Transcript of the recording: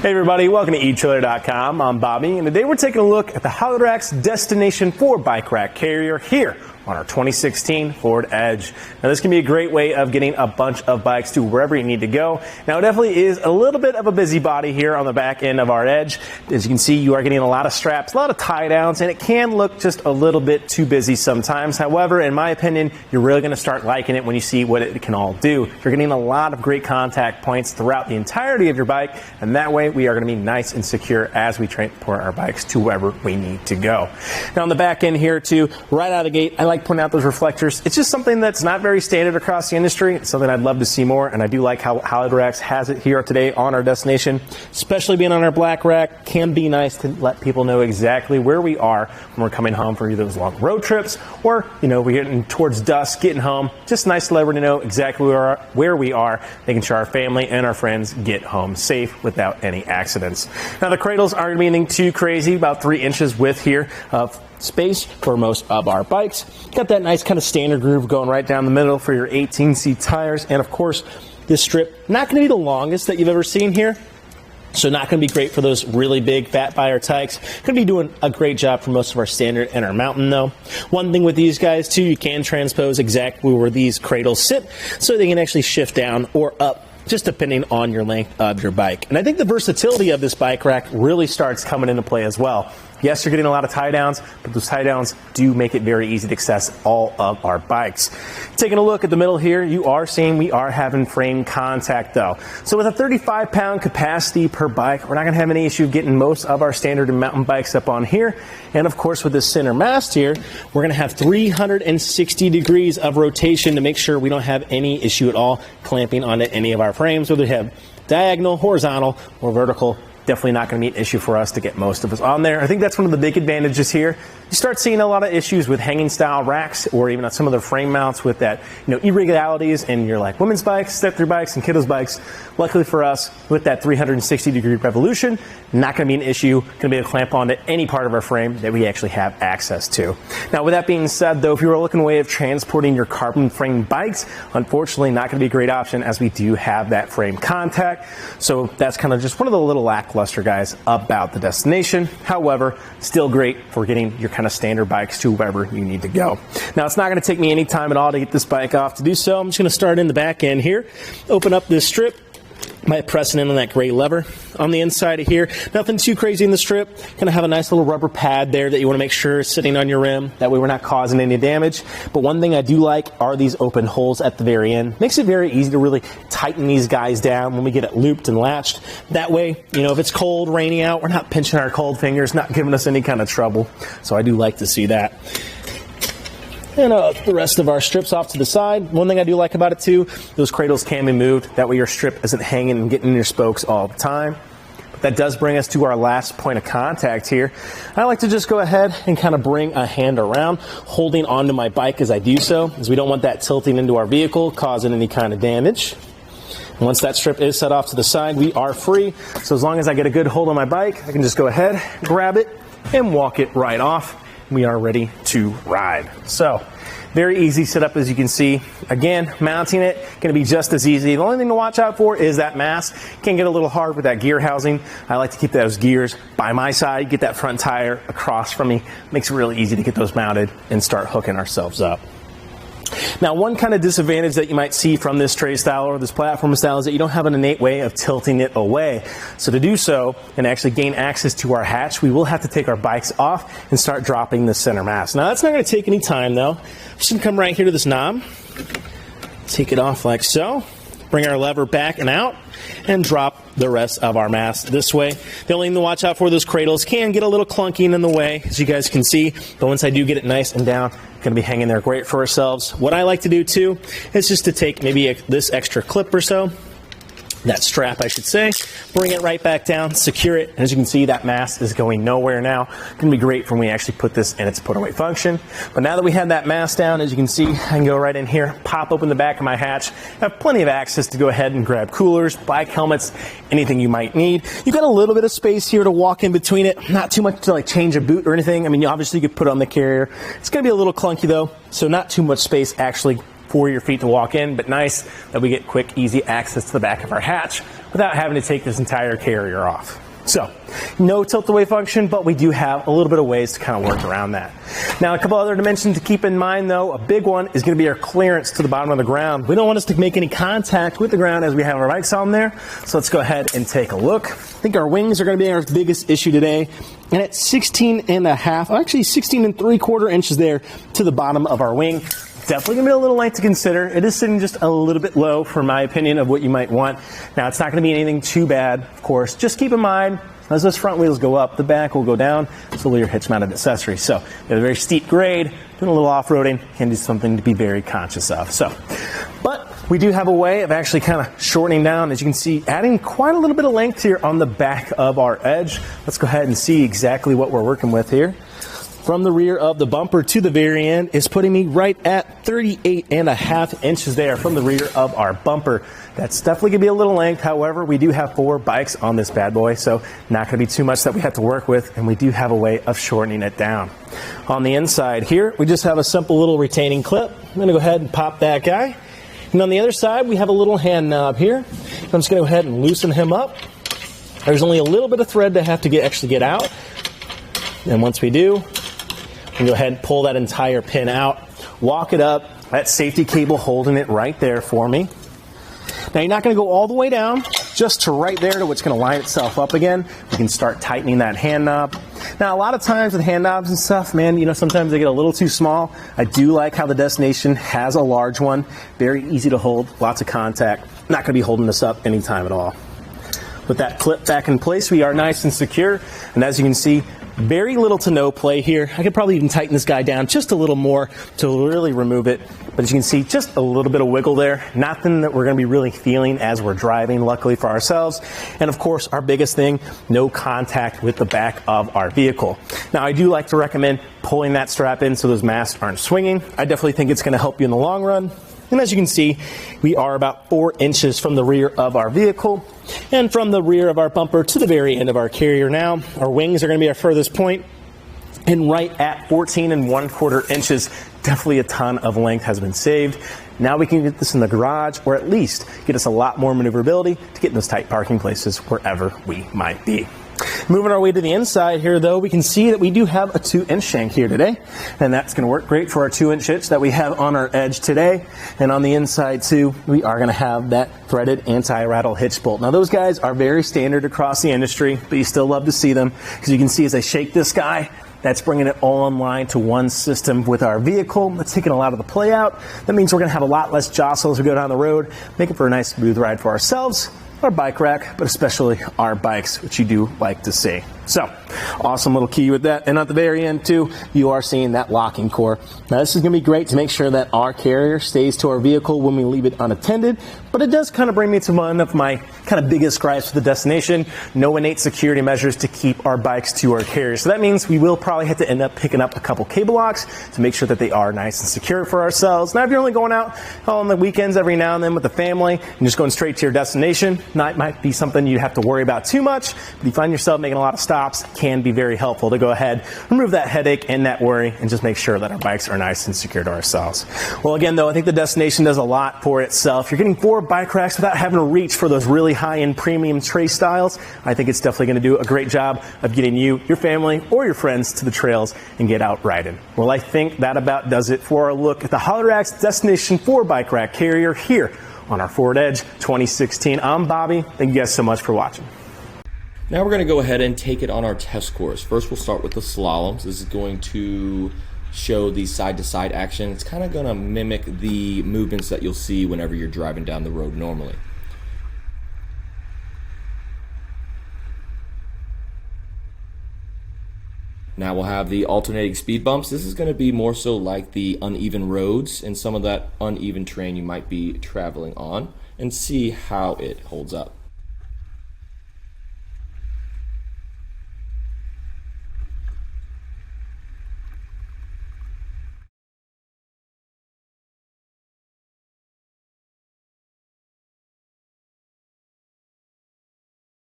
Hey everybody, welcome to etrailer.com. I'm Bobby, and today we're taking a look at the Hitch Rack's Destination 4 bike rack carrier here on our 2016 Ford Edge. Now this can be a great way of getting a bunch of bikes to wherever you need to go. Now it definitely is a little bit of a busy body here on the back end of our Edge. As you can see, you are getting a lot of straps, a lot of tie downs, and it can look just a little bit too busy sometimes. However, in my opinion, you're really going to start liking it when you see what it can all do. You're getting a lot of great contact points throughout the entirety of your bike, and that way we are going to be nice and secure as we transport our bikes to wherever we need to go. Now on the back end here too, right out of the gate, I like pointing out those reflectors. It's just something that's not very standard across the industry. It's something I'd love to see more, and I do like how Hitch Rack has it here today on our destination. Especially being on our black rack, can be nice to let people know exactly where we are when we're coming home for either those long road trips or, you know, we're getting towards dusk, getting home. Just nice to let everybody know exactly where we are, making sure our family and our friends get home safe without any accidents. Now the cradles aren't going to be anything too crazy, about 3 inches width here of space for most of our bikes. Got that nice kind of standard groove going right down the middle for your 18C tires, and of course this strip not going to be the longest that you've ever seen here, so not going to be great for those really big fat buyer tikes. Going to be doing a great job for most of our standard and our mountain though. One thing with these guys too, you can transpose exactly where these cradles sit so they can actually shift down or up, just depending on your length of your bike. And I think the versatility of this bike rack really starts coming into play as well. Yes, you're getting a lot of tie downs, but those tie downs do make it very easy to access all of our bikes. Taking a look at the middle here, you are seeing we are having frame contact though. So with a 35-pound capacity per bike, we're not going to have any issue getting most of our standard and mountain bikes up on here. And of course with this center mast here, we're going to have 360 degrees of rotation to make sure we don't have any issue at all clamping onto any of our frames, whether they have diagonal, horizontal, or vertical. Definitely not going to be an issue for us to get most of us on there. I think that's one of the big advantages here. You start seeing a lot of issues with hanging style racks or even on some of the frame mounts with that, irregularities in your like women's bikes, step-through bikes, and kiddos bikes. Luckily for us, with that 360 degree revolution, not going to be an issue. Going to be able to clamp onto any part of our frame that we actually have access to. Now with that being said though, if you were looking at a way of transporting your carbon frame bikes, unfortunately not going to be a great option as we do have that frame contact. So that's kind of just one of the little lackluster guys about the destination. However, still great for getting your kind of standard bikes to wherever you need to go. Now it's not going to take me any time at all to get this bike off. To do so, I'm just going to start in the back end here, open up this strip by pressing in on that gray lever. On the inside of here, nothing too crazy in the strip. Going to have a nice little rubber pad there that you want to make sure is sitting on your rim. That way we're not causing any damage. But one thing I do like are these open holes at the very end. Makes it very easy to really tighten these guys down when we get it looped and latched. That way, if it's cold, rainy out, we're not pinching our cold fingers, not giving us any kind of trouble. So I do like to see that. And the rest of our strips off to the side. One thing I do like about it too, those cradles can be moved. That way your strip isn't hanging and getting in your spokes all the time. But that does bring us to our last point of contact here. I like to just go ahead and kind of bring a hand around, holding onto my bike as I do so, as we don't want that tilting into our vehicle, causing any kind of damage. And once that strip is set off to the side, we are free. So as long as I get a good hold on my bike, I can just go ahead, grab it, and walk it right off. We are ready to ride. So very easy setup, as you can see. Again, mounting it going to be just as easy. The only thing to watch out for is that mast. Can get a little hard with that gear housing. I like to keep those gears by my side, get that front tire across from me. Makes it really easy to get those mounted and start hooking ourselves up. Now, one kind of disadvantage that you might see from this tray style or this platform style is that you don't have an innate way of tilting it away. So to do so and actually gain access to our hatch, we will have to take our bikes off and start dropping the center mast. Now, that's not going to take any time though. I'm just going to come right here to this knob, take it off like so, bring our lever back and out, and drop the rest of our mast this way. The only thing to watch out for, those cradles can get a little clunky in the way, as you guys can see, but once I do get it nice and down, going to be hanging there great for ourselves. What I like to do too is just to take maybe this extra clip or so, that strap I should say, bring it right back down, secure it, and as you can see, that mast is going nowhere now. Going to be great for when we actually put this in its put away function. But now that we have that mast down, as you can see, I can go right in here, pop open the back of my hatch, have plenty of access to go ahead and grab coolers, bike helmets, anything you might need. You've got a little bit of space here to walk in between it, not too much to like change a boot or anything. I mean, obviously you could put it on the carrier. It's going to be a little clunky though, so not too much space actually for your feet to walk in, but nice that we get quick, easy access to the back of our hatch without having to take this entire carrier off. So, no tilt-away function, but we do have a little bit of ways to kind of work around that. Now, a couple other dimensions to keep in mind, though. A big one is going to be our clearance to the bottom of the ground. We don't want us to make any contact with the ground as we have our bikes on there. So let's go ahead and take a look. I think our wings are going to be our biggest issue today. And at 16 and a half, actually 16 and 3/4 inches there to the bottom of our wing. Definitely going to be a little light to consider. It is sitting just a little bit low for my opinion of what you might want. Now, it's not going to be anything too bad, of course. Just keep in mind, as those front wheels go up, the back will go down. It's a little hitch mounted accessory. So, you have a very steep grade, doing a little off-roading can be something to be very conscious of. So, but we do have a way of actually kind of shortening down, as you can see, adding quite a little bit of length here on the back of our edge. Let's go ahead and see exactly what we're working with here. From the rear of the bumper to the very end is putting me right at 38 and a half inches there from the rear of our bumper. That's definitely going to be a little length. However, we do have 4 bikes on this bad boy, so not going to be too much that we have to work with, and we do have a way of shortening it down. On the inside here, we just have a simple little retaining clip. I'm going to go ahead and pop that guy. And on the other side, we have a little hand knob here. I'm just going to go ahead and loosen him up. There's only a little bit of thread to have to actually get out. And once we do, we go ahead and pull that entire pin out, walk it up, that safety cable holding it right there for me. Now, you're not going to go all the way down, just to right there to what's going to line itself up again. We can start tightening that hand knob. Now, a lot of times with hand knobs and stuff, man, you know, sometimes they get a little too small. I do like how the Destination has a large one. Very easy to hold, lots of contact. Not going to be holding this up anytime at all. With that clip back in place, we are nice and secure. And as you can see, very little to no play here. I could probably even tighten this guy down just a little more to really remove it. But as you can see, just a little bit of wiggle there. Nothing that we're going to be really feeling as we're driving, luckily for ourselves. And of course, our biggest thing, no contact with the back of our vehicle. Now, I do like to recommend pulling that strap in so those masts aren't swinging. I definitely think it's going to help you in the long run. And as you can see, we are about 4 inches from the rear of our vehicle and from the rear of our bumper to the very end of our carrier now. Our wings are going to be our furthest point, and right at 14 and 1/4 inches, definitely a ton of length has been saved. Now we can get this in the garage, or at least get us a lot more maneuverability to get in those tight parking places wherever we might be. Moving our way to the inside here, though, we can see that we do have a 2-inch shank here today, and that's going to work great for our 2-inch hitch that we have on our edge today. And on the inside, too, we are going to have that threaded anti-rattle hitch bolt. Now, those guys are very standard across the industry, but you still love to see them, because you can see as I shake this guy, that's bringing it all online to one system with our vehicle. That's taking a lot of the play out. That means we're going to have a lot less jostle as we go down the road, make it for a nice smooth ride for ourselves, our bike rack, but especially our bikes, which you do like to see. So, awesome little key with that. And at the very end, too, you are seeing that locking core. Now, this is going to be great to make sure that our carrier stays to our vehicle when we leave it unattended, but it does kind of bring me to one of my kind of biggest gripes with the Destination: no innate security measures to keep our bikes to our carrier. So that means we will probably have to end up picking up a couple cable locks to make sure that they are nice and secure for ourselves. Now, if you're only going out on the weekends every now and then with the family and just going straight to your destination, that might be something you have to worry about too much. But if you find yourself making a lot of stops, can be very helpful to go ahead, remove that headache and that worry, and just make sure that our bikes are nice and secure to ourselves. Well, again, though, I think the Destination does a lot for itself. You're getting 4 bike racks without having to reach for those really high-end premium tray styles. I think it's definitely going to do a great job of getting you, your family, or your friends to the trails and get out riding. Well, I think that about does it for our look at the Hollerack's Destination 4 bike rack carrier here on our Ford Edge 2016. I'm Bobby. Thank you guys so much for watching. Now we're going to go ahead and take it on our test course. First, we'll start with the Slaloms. This is going to show the side-to-side action. It's kind of going to mimic the movements that you'll see whenever you're driving down the road normally. Now we'll have the alternating speed bumps. This is going to be more so like the uneven roads and some of that uneven terrain you might be traveling on, and see how it holds up.